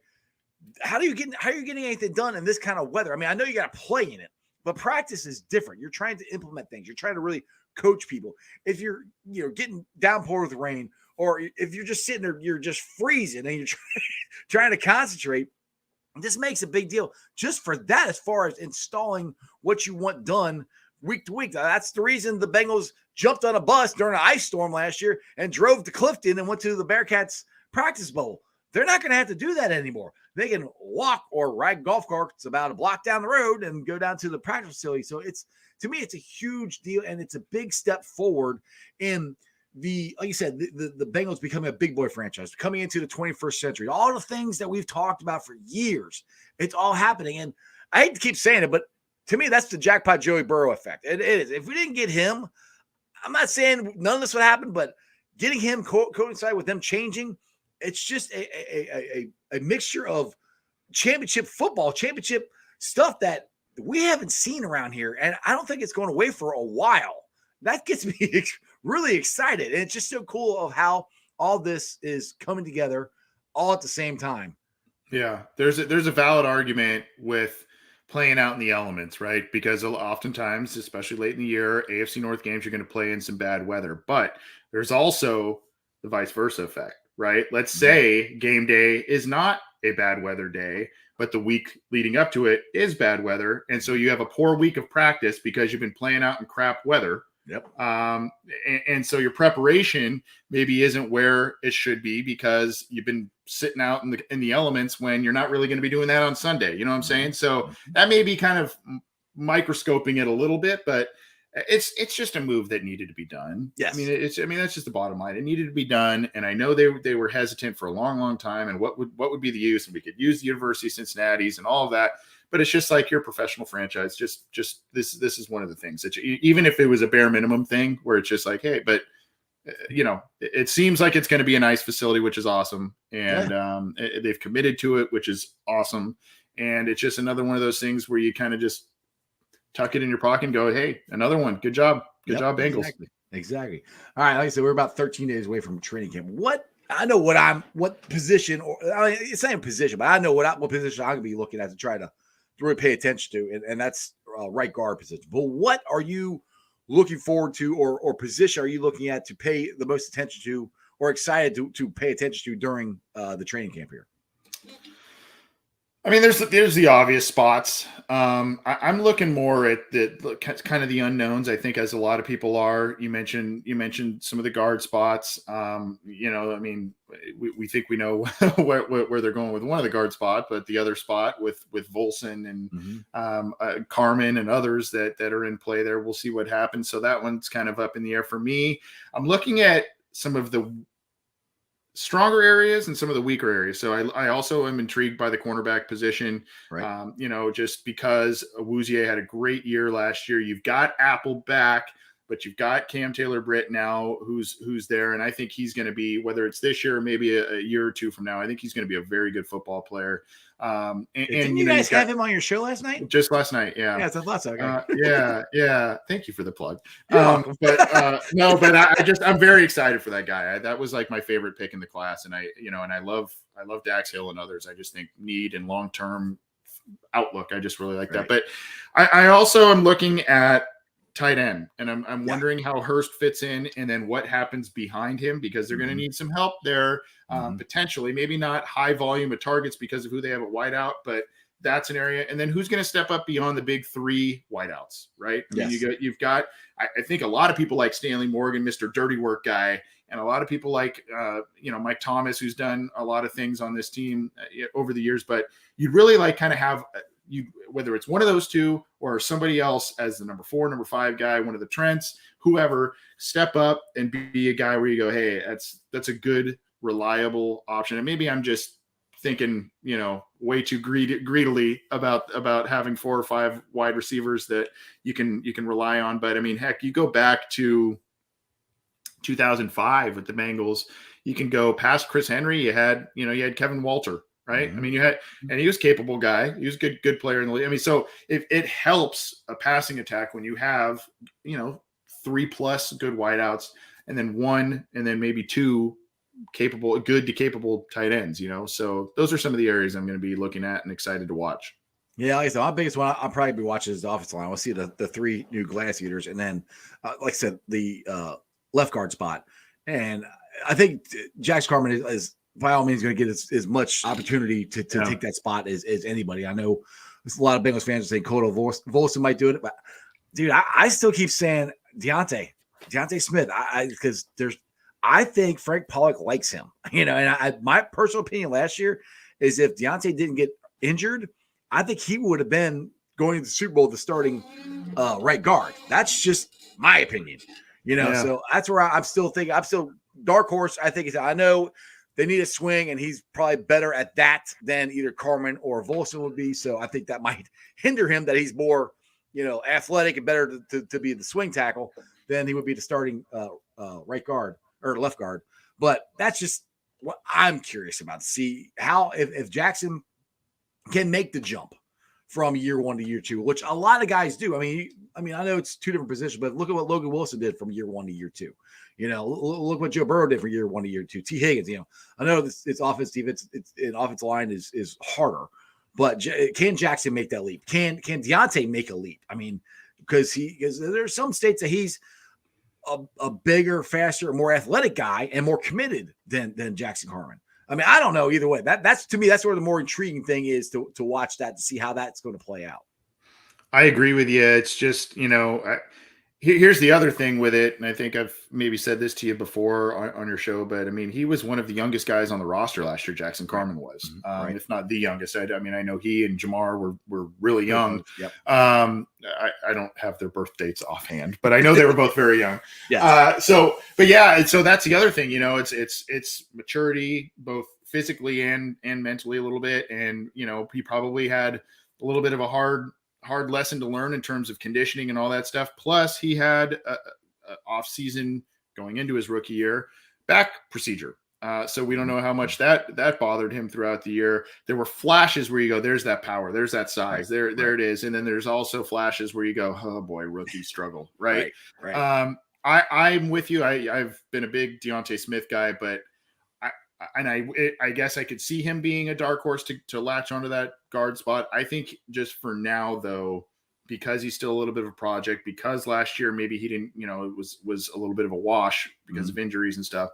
how are you getting anything done in this kind of weather? I mean, I know you got to play in it, but practice is different. You're trying to implement things. You're trying to really coach people. If you're, getting downpour with rain, or if you're just sitting there, you're just freezing and you're trying to concentrate. This makes a big deal just for that, as far as installing what you want done week to week. That's the reason the Bengals jumped on a bus during an ice storm last year and drove to Clifton and went to the Bearcats practice bowl. They're not going to have to do that anymore. They can walk or ride golf carts about a block down the road and go down to the practice facility. So to me, it's a huge deal, and it's a big step forward in like you said, the Bengals becoming a big boy franchise, coming into the 21st century. All the things that we've talked about for years, it's all happening. And I hate to keep saying it, but to me, that's the jackpot Joey Burrow effect. It is. If we didn't get him, I'm not saying none of this would happen, but getting him coincide with them changing, it's just a mixture of championship football, championship stuff that we haven't seen around here. And I don't think it's going away for a while. That gets me really excited. And it's just so cool of how all this is coming together all at the same time. Yeah, there's a valid argument with playing out in the elements, right? Because oftentimes, especially late in the year, AFC North games, you're going to play in some bad weather. But there's also the vice versa effect, right? Let's say game day is not a bad weather day, but the week leading up to it is bad weather. And so you have a poor week of practice because you've been playing out in crap weather, Yep. And so your preparation maybe isn't where it should be because you've been sitting out in the elements when you're not really going to be doing that on Sunday. You know what I'm saying? So that may be kind of microscoping it a little bit, but it's just a move that needed to be done. Yes. I mean, that's just the bottom line. It needed to be done. And I know they were hesitant for a long, long time. And what would be the use? And we could use the University of Cincinnati's and all of that. But it's just like your professional franchise. Just this is one of the things that even if it was a bare minimum thing where it's just like, hey, but it seems like it's going to be a nice facility, which is awesome. And they've committed to it, which is awesome. And it's just another one of those things where you kind of just tuck it in your pocket and go, hey, another one. Good job. Good job, Bengals. Exactly. All right. Like I said, we're about 13 days away from training camp. What position, or it's not even position, but I know what position I'm going to be looking at to try to really pay attention to. And that's right guard position. But what are you looking forward to, or position are you looking at to pay the most attention to, or excited to pay attention to during the training camp here? I mean, there's the obvious spots. I'm looking more at the kind of the unknowns. I think, as a lot of people are. You mentioned some of the guard spots. I mean, we think we know where they're going with one of the guard spot, but the other spot with Volson and Carmen and others that are in play there, we'll see what happens. So that one's kind of up in the air for me. I'm looking at some of the stronger areas and some of the weaker areas. So I also am intrigued by the cornerback position, right? Just because Awuzie had a great year last year. You've got Apple back, but you've got Cam Taylor-Britt now who's there. And I think he's going to be, whether it's this year or maybe a year or two from now, I think he's going to be a very good football player. Didn't you guys have him on your show last night? Just last night, yeah. Yeah, it's a lot. Yeah. Thank you for the plug. But I'm very excited for that guy. That was like my favorite pick in the class, and I love Dax Hill and others. I just think need and long term outlook. I just really like that. But I also am looking at tight end, and I'm wondering how Hurst fits in, and then what happens behind him, because they're going to need some help there. Potentially, maybe not high volume of targets because of who they have at wideout, but that's an area. And then who's going to step up beyond the big three wideouts, right? I mean, you've got, I think a lot of people like Stanley Morgan, Mr. Dirty Work guy, and a lot of people like, Mike Thomas, who's done a lot of things on this team over the years, but you'd really like kind of have whether it's one of those two or somebody else as the number 4, number 5 guy, one of the Trents, whoever, step up and be a guy where you go, hey, that's a good, reliable option. And maybe I'm just thinking, way too greedily about having 4 or 5 wide receivers that you can rely on. But I mean, heck, you go back to 2005 with the Bengals, you can go past Chris Henry. You had Kevin Walter, right? I mean, and he was a capable guy. He was a good player in the league. I mean, so it helps a passing attack when you have, 3+ good wideouts, and then 1, and then maybe 2 good to capable tight ends, So those are some of the areas I'm going to be looking at and excited to watch. Yeah, like I said, my biggest one I'll probably be watching is the offensive line. We'll see the 3 new glass eaters, and then, like I said, the left guard spot. And I think Jax Carmen is by all means going to get as much opportunity to take that spot as anybody. I know there's a lot of Bengals fans are saying Kodo Volson might do it, but dude, I still keep saying Deontay Smith. I think Frank Pollock likes him, and my personal opinion last year is if Deontay didn't get injured, I think he would have been going to the Super Bowl, the starting right guard. That's just my opinion, So that's where I'm still dark horse. I know they need a swing, and he's probably better at that than either Carmen or Volson would be. So I think that might hinder him, that he's more, athletic and better to be the swing tackle than he would be the starting right guard or left guard. But that's just what I'm curious about, to see how, if Jackson can make the jump from year 1 to year 2, which a lot of guys do. I mean, I know it's 2 different positions, but look at what Logan Wilson did from year 1 to year 2. Look what Joe Burrow did from year 1 to year 2. T. Higgins, I know it's offense, defense, an offensive line is harder, but can Jackson make that leap? Can Deontay make a leap? I mean, because there's some states that he's a bigger, faster, more athletic guy and more committed than Jackson Carmen. I mean, I don't know either way. That's to me, that's where the more intriguing thing is to watch that, to see how that's going to play out. I agree with you. It's just, Here's the other thing with it, and I think I've maybe said this to you before on your show, but I mean, he was one of the youngest guys on the roster last year. Jackson Carman was, Right. if not the youngest. I mean, I know he and Jamar were really young. Yep. I don't have their birth dates offhand, but I know they were both very young. Yeah. So that's the other thing. It's maturity, both physically and mentally a little bit, and he probably had a little bit of a hard lesson to learn in terms of conditioning and all that stuff. Plus, he had a off season going into his rookie year back procedure. So we don't know how much that bothered him throughout the year. There were flashes where you go, there's that power, there's that size, there it is. And then there's also flashes where you go, oh boy, rookie struggle, right? I'm with you. I've been a big Deontay Smith guy, but I guess I could see him being a dark horse to latch onto that guard spot. I think just for now, though, because he's still a little bit of a project, because last year maybe he didn't, it was a little bit of a wash because of injuries and stuff.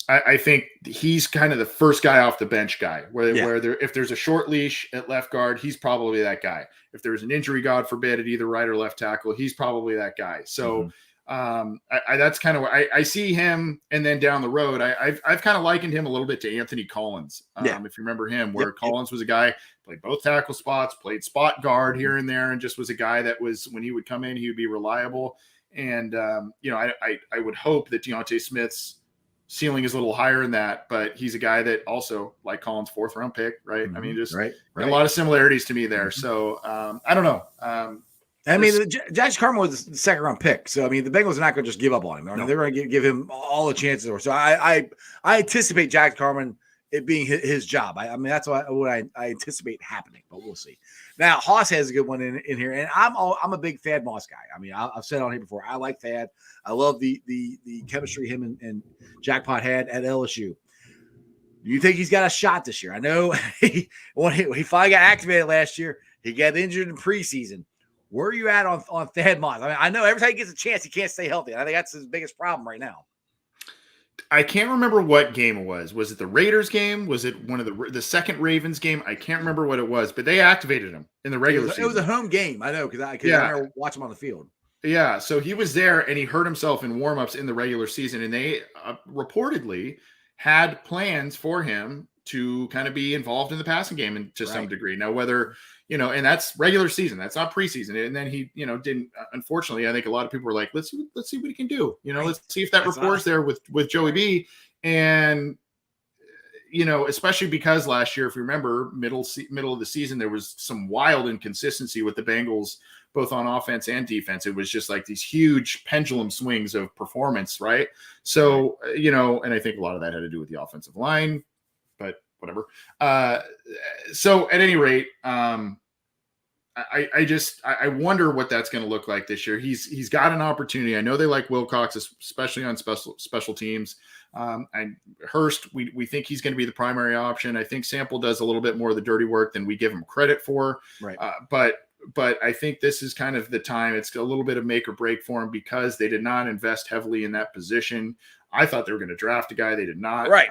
I think he's kind of the first guy off the bench guy where if there's a short leash at left guard, he's probably that guy. If there's an injury, God forbid, at either right or left tackle, he's probably that guy. So that's kind of where I see him. And then down the road, I've kind of likened him a little bit to Anthony Collins. If you remember him, where Collins was a guy, played both tackle spots, played spot guard here and there, and just was a guy that was, when he would come in, he would be reliable. And, I would hope that Deontay Smith's ceiling is a little higher than that, but he's a guy that also, like Collins, 4th round pick, right? I mean, just a lot of similarities to me there. So I don't know. Jackson Carman was the 2nd round pick. So, I mean, the Bengals are not going to just give up on him. I mean, they're going to give him all the chances. So I anticipate Jackson Carman it being his job. I mean, that's what I anticipate happening, but we'll see. Now, Haas has a good one in here, and I'm a big Thad Moss guy. I mean, I've said on here before, I like Thad. I love the chemistry him and Jackpot had at LSU. Do you think he's got a shot this year? I know he finally got activated last year. He got injured in preseason. Where are you at on Thad Moss? I mean, I know every time he gets a chance, he can't stay healthy. I think that's his biggest problem right now. I can't remember what game it was. Was it the Raiders game? Was it one of the second Ravens game? I can't remember what it was, but they activated him in the regular season. It was a home game. I know because I remember watching him on the field. Yeah, so he was there and he hurt himself in warmups in the regular season, and they reportedly had plans for him to kind of be involved in the passing game to some degree. Now, whether and that's regular season, that's not preseason. And then he, didn't. Unfortunately, I think a lot of people were like, let's see what he can do. Let's see if that rapport's there with Joey B. And especially because last year, if you remember, middle of the season, there was some wild inconsistency with the Bengals, both on offense and defense. It was just like these huge pendulum swings of performance, right? So, and I think a lot of that had to do with the offensive line, but whatever. So at any rate, I wonder what that's going to look like this year. He's got an opportunity. I know they like Wilcox, especially on special teams. And Hurst, we think he's going to be the primary option. I think Sample does a little bit more of the dirty work than we give him credit for. Right. But I think this is kind of the time. It's a little bit of make or break for him because they did not invest heavily in that position. I thought they were going to draft a guy. They did not. Right.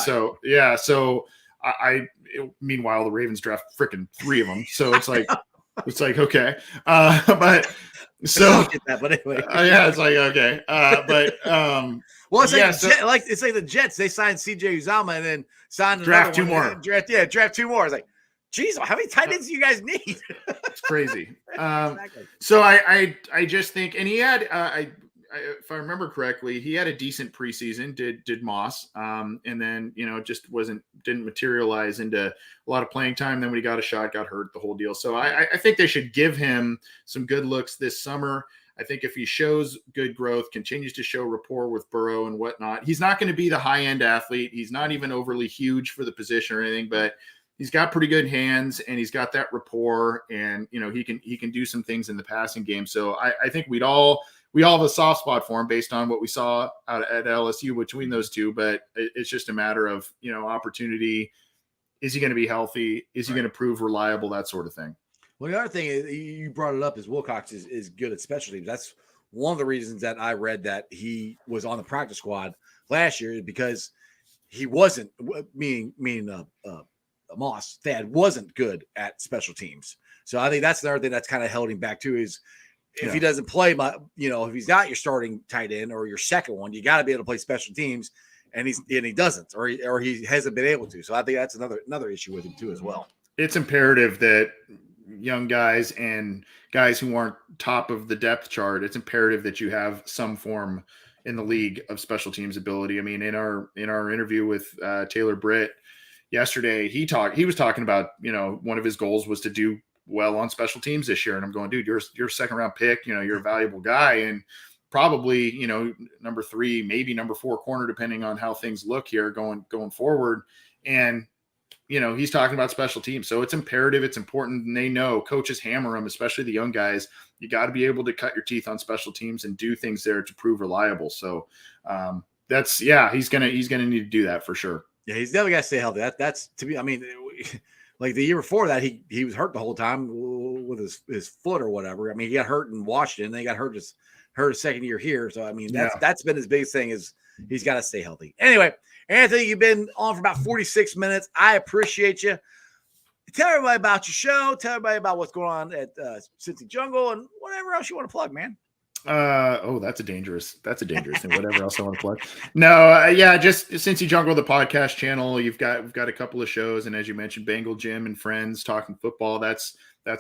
So meanwhile, the Ravens draft freaking 3 of them. So it's like, okay. But so, but anyway, it's like, okay. Well, it's like the Jets. They signed CJ Uzomah and then signed draft 2 more. Draft 2 more. It's like, geez, how many tight ends do you guys need? It's crazy. Exactly. So I just think, and he had, if I remember correctly, he had a decent preseason, did Moss, and then, just didn't materialize into a lot of playing time. Then when he got a shot, got hurt, the whole deal. So I think they should give him some good looks this summer. I think if he shows good growth, continues to show rapport with Burrow and whatnot, he's not going to be the high-end athlete. He's not even overly huge for the position or anything, but he's got pretty good hands and he's got that rapport, and he can do some things in the passing game. So I think we all have a soft spot for him based on what we saw out at LSU between those two, but it's just a matter of opportunity. Is he going to be healthy? Is he going to prove reliable? That sort of thing. Well, the other thing is, you brought it up, is Wilcox is good at special teams. That's one of the reasons that I read that he was on the practice squad last year, because he wasn't, meaning Thad wasn't good at special teams. So I think that's another thing that's kind of held him back too, is if he doesn't play, if he's not your starting tight end or your second one, you got to be able to play special teams, and he doesn't, or he hasn't been able to. So I think that's another issue with him too as well. It's imperative that young guys and guys who aren't top of the depth chart, it's imperative that you have some form in the league of special teams ability. I mean, in our interview with Taylor Britt yesterday, he was talking about, one of his goals was to do well on special teams this year. And I'm going, dude, you're a second round pick, you're a valuable guy, and probably, number 3, maybe number 4 corner, depending on how things look here going forward. And, he's talking about special teams. So it's imperative. It's important. And they know coaches hammer them, especially the young guys. You got to be able to cut your teeth on special teams and do things there to prove reliable. So he's going to need to do that for sure. Yeah. He's definitely got to stay healthy. That's to me. I mean, like the year before that, he was hurt the whole time with his foot or whatever. I mean, he got hurt in Washington. Then he got hurt his second year here. So, I mean, that's been his biggest thing is he's got to stay healthy. Anyway, Anthony, you've been on for about 46 minutes. I appreciate you. Tell everybody about your show. Tell everybody about what's going on at Cincy Jungle and whatever else you want to plug, man. That's a dangerous thing. Whatever else I want to plug. No, just Cincy Jungle, the podcast channel. We've got a couple of shows, and as you mentioned, Bengal Jim and Friends talking football. That's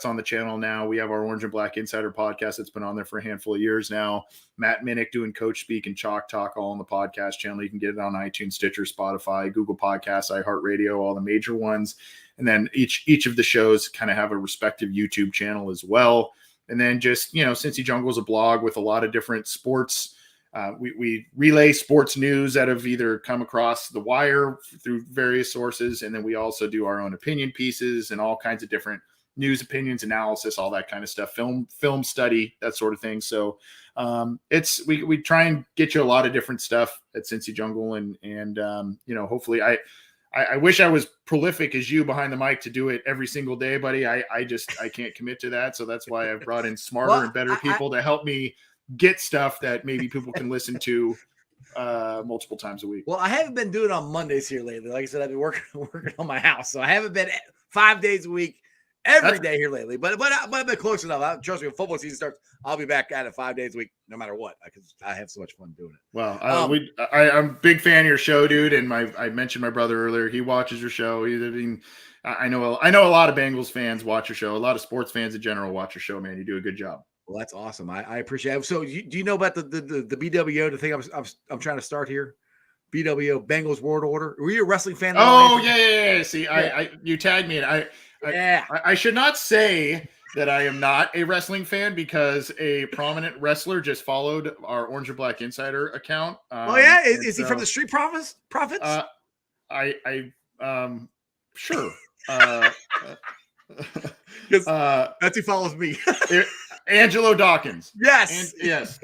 on the channel now. We have our Orange and Black Insider podcast that's been on there for a handful of years now. Matt Minnick doing Coach Speak and Chalk Talk all on the podcast channel. You can get it on iTunes, Stitcher, Spotify, Google Podcasts, iHeartRadio, all the major ones. And then each of the shows kind of have a respective YouTube channel as well. And then just, Cincy Jungle is a blog with a lot of different sports. We relay sports news that have either come across the wire through various sources. And then we also do our own opinion pieces and all kinds of different news, opinions, analysis, all that kind of stuff, film study, that sort of thing. So we try and get you a lot of different stuff at Cincy Jungle. And hopefully I wish I was prolific as you behind the mic to do it every single day, buddy. I can't commit to that. So that's why I've brought in smarter and better people to help me get stuff that maybe people can listen to multiple times a week. Well, I haven't been doing it on Mondays here lately. Like I said, I've been working on my house. So I haven't been 5 days a week every day here lately, but I've been close enough. Trust me, when football season starts, I'll be back at it 5 days a week, no matter what, because I have so much fun doing it. Well, I'm a big fan of your show, dude. And I mentioned my brother earlier. He watches your show. I know a lot of Bengals fans watch your show. A lot of sports fans in general watch your show, man. You do a good job. Well, that's awesome. I appreciate it. So do you know about the BWO, the thing I'm trying to start here? BWO, Bengals World Order. Were you a wrestling fan? Oh, yeah. See, you tagged me, and I should not say that I am not a wrestling fan because a prominent wrestler just followed our Orange and Black Insider account. Is he from the Street Profits? Sure. That's who follows me. Angelo Dawkins. Yes. Yes.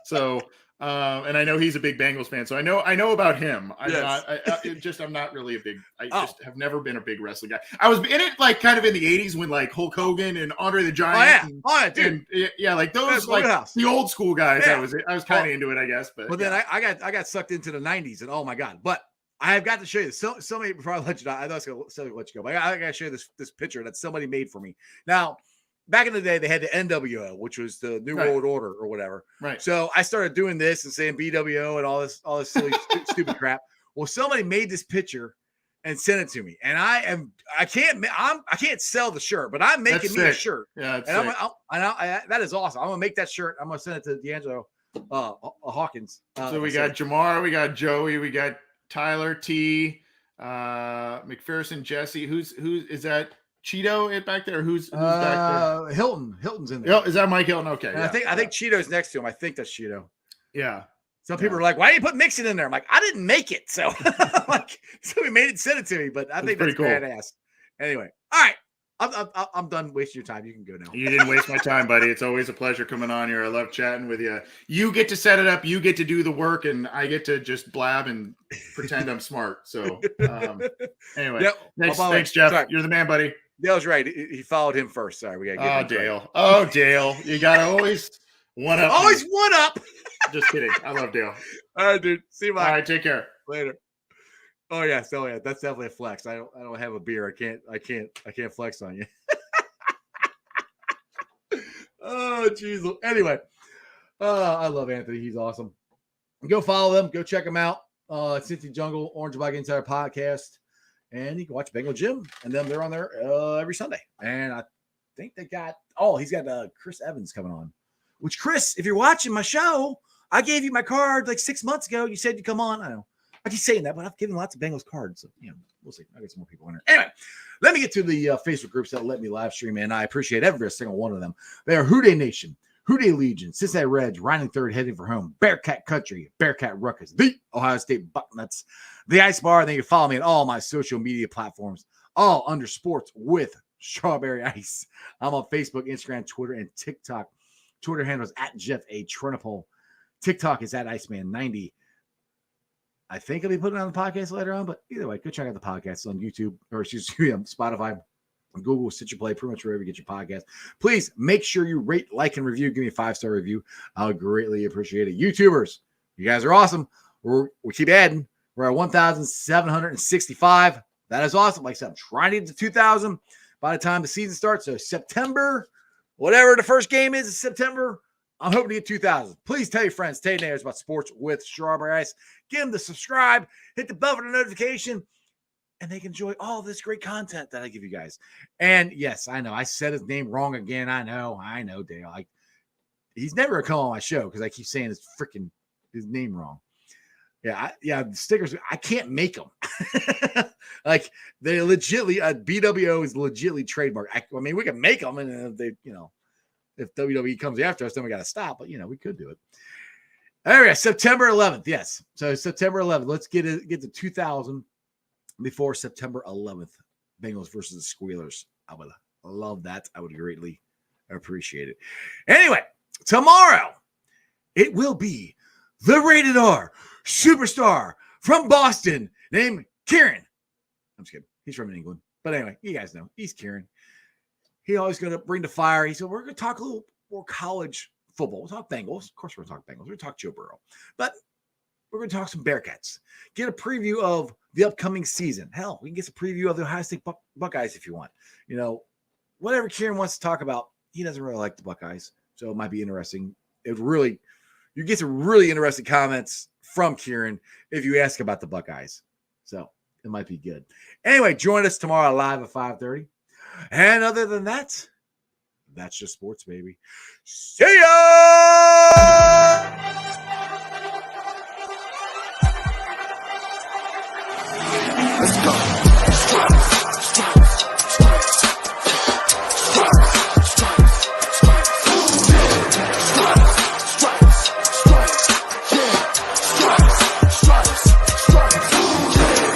So, and I know he's a big Bengals fan, so I know about him. I'm not really a big. Just have never been a big wrestling guy. I was in it like kind of in the '80s when like Hulk Hogan and Andre the Giant. Dude. Like those like the old school guys. Yeah. I was kind of into it, I guess. But then I got sucked into the '90s, and oh my god! But I have got to show you this. Somebody before I let you know. I know I was going to let you go, but I got to show you this picture that somebody made for me. Now, back in the day, they had the NWO, which was the New World Order or whatever. Right. So I started doing this and saying BWO and all this silly stupid crap. Well, somebody made this picture and sent it to me, and I can't sell the shirt, but I'm making me a shirt. Yeah, that is awesome. I'm gonna make that shirt. I'm gonna send it to D'Angelo Hawkins. So we got Jamar, we got Joey, we got Tyler T, McPherson, Jesse. Who's is that? Cheeto back there? Who's back there? Hilton's in there. Is that Mike Hilton? Okay. And I think Cheeto's next to him. I think that's Cheeto. Yeah. Some people are like, why didn't you put Mixon in there? I'm like, I didn't make it. So somebody made it, sent it to me, but I think that's cool. Badass. Anyway. All right. I'm done wasting your time. You can go now. You didn't waste my time, buddy. It's always a pleasure coming on here. I love chatting with you. You get to set it up. You get to do the work, and I get to just blab and pretend I'm smart. So anyway, thanks, Jeff. Sorry. You're the man, buddy. Dale's right. He followed him first. Sorry, we got to get Dale. Right. Oh, Dale. You got to always one up. Always one up. Just kidding. I love Dale. All right, dude. See you, Mike. All right, take care. Later. Oh yeah, that's definitely a flex. I don't have a beer. I can't flex on you. Oh, jeez. Anyway, I love Anthony. He's awesome. Go follow them. Go check them out. Cincy Jungle, Orange Black Insider Podcast. And you can watch Bengal Jim. And then they're on there every Sunday. And I think they got, he's got Chris Evans coming on. Which, Chris, if you're watching my show, I gave you my card like 6 months ago. You said you'd come on. I know. I keep saying that, but I've given lots of Bengals cards. So, we'll see. I'll get some more people in there. Anyway, let me get to the Facebook groups that let me live stream, and I appreciate every single one of them. They are Houday Nation, Houday Legion, Cincinnati Reds, Riding Third, Heading for Home, Bearcat Country, Bearcat Ruckus, the Ohio State Bucknuts, the Ice Bar, and then you can follow me on all my social media platforms, all under Sports with Strawberry Ice. I'm on Facebook, Instagram, Twitter, and TikTok. Twitter handle is at Jeff A. Trunapole. TikTok is at Iceman90. I think I'll be putting it on the podcast later on, but either way, go check out the podcast on YouTube, or Spotify, Google, Stitcher Play, pretty much wherever you get your podcast. Please make sure you rate, like, and review. Give me a 5-star review. I'll greatly appreciate it. YouTubers, you guys are awesome. We keep adding. We're at 1,765. That is awesome. Like I said, I'm trying to get to 2,000 by the time the season starts. So September, whatever the first game is in September, I'm hoping to get 2,000. Please tell your friends, tell your neighbors about Sports with Strawberry Ice. Get them to subscribe, hit the bell for the notification, and they can enjoy all this great content that I give you guys. And yes, I know I said his name wrong again. I know, Dale. He's never gonna come on my show because I keep saying his name wrong. Yeah, the stickers, I can't make them. Like they legitly, BWO is legitly trademarked. I mean, we can make them, and they, if WWE comes after us, then we got to stop. But we could do it. All right, September 11th. Yes, so September 11th. Let's get to 2,000 before September 11th. Bengals versus the Squealers. I would love that. I would greatly appreciate it. Anyway, tomorrow it will be the Rated R superstar from Boston named Kieran. I'm just kidding. He's from England, but anyway, you guys know he's Kieran. He always going to bring the fire. He said, we're going to talk a little more college football. We'll talk Bengals. Of course, we're going to talk Bengals. We're going to talk Joe Burrow. But we're going to talk some Bearcats. Get a preview of the upcoming season. Hell, we can get a preview of the Ohio State Buckeyes if you want. Whatever Kieran wants to talk about, he doesn't really like the Buckeyes. So it might be interesting. You get some really interesting comments from Kieran if you ask about the Buckeyes. So it might be good. Anyway, join us tomorrow live at 5:30. And other than that, that's just sports, baby. See ya! Let's go.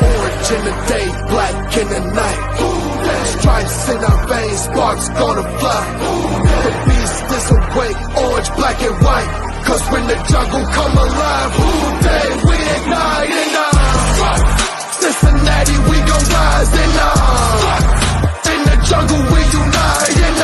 Orange in the day, black in the night. Stripes in our veins, sparks gonna fly. The beast is awake, orange, black, and white. Cause when the jungle come alive, Houday, we ignite and Cincinnati, we gon' rise and in the jungle, we unite and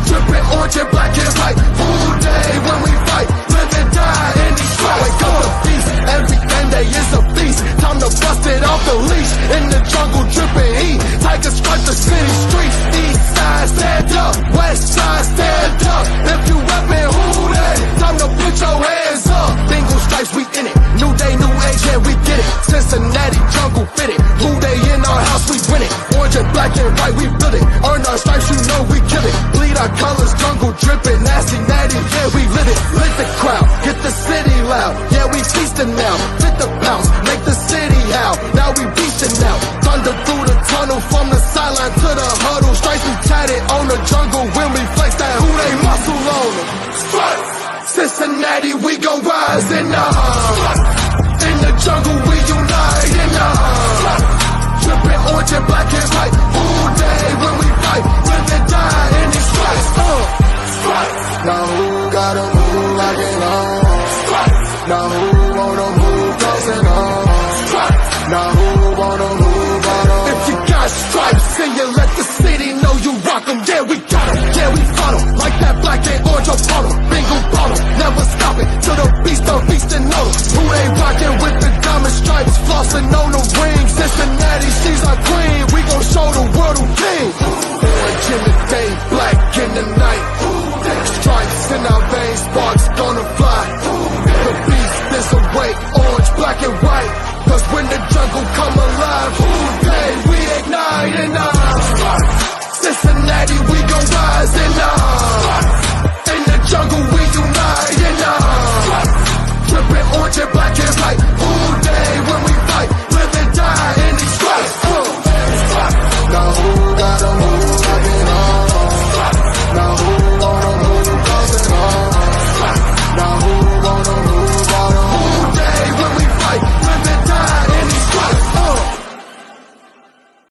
dripping orange and black and white. Houday, when we fight, live and die in these stripes. Wake up the beast, every day is a feast. Time to bust it off the leash. In the jungle, dripping heat. Tigers strike the city streets. East side, stand up. West side, stand up. If you reppin' Houday, time to put your hands up. Bengals stripes, we in it. New day, new age, yeah, we get it. Cincinnati, jungle fitted. Houday in our house, we win it. Orange and black and white, we build it. Earn our stripes, you know we kill it. Bleed our colors, jungle dripping. Nasty, natty, yeah, we lit it. Lit the crowd, get the city loud. Yeah, we feasting now. Fit the bounce, make the city howl. Now we beastin' now. Thunder through the tunnel, from the sideline to the huddle. Stripes we tatted on the jungle when we flex that Houday muscle on them. Cincinnati, we gon' rise and in the jungle, we unite and dripping orange and black and white. Houday, when we fight, live and die in these stripes. Now who gotta move like it on? Now who wanna move closing on? Now who wanna move on? If you got stripes and you let the city know you rock 'em, yeah, we got 'em, yeah, we fought 'em. Like that black and orange up on 'em.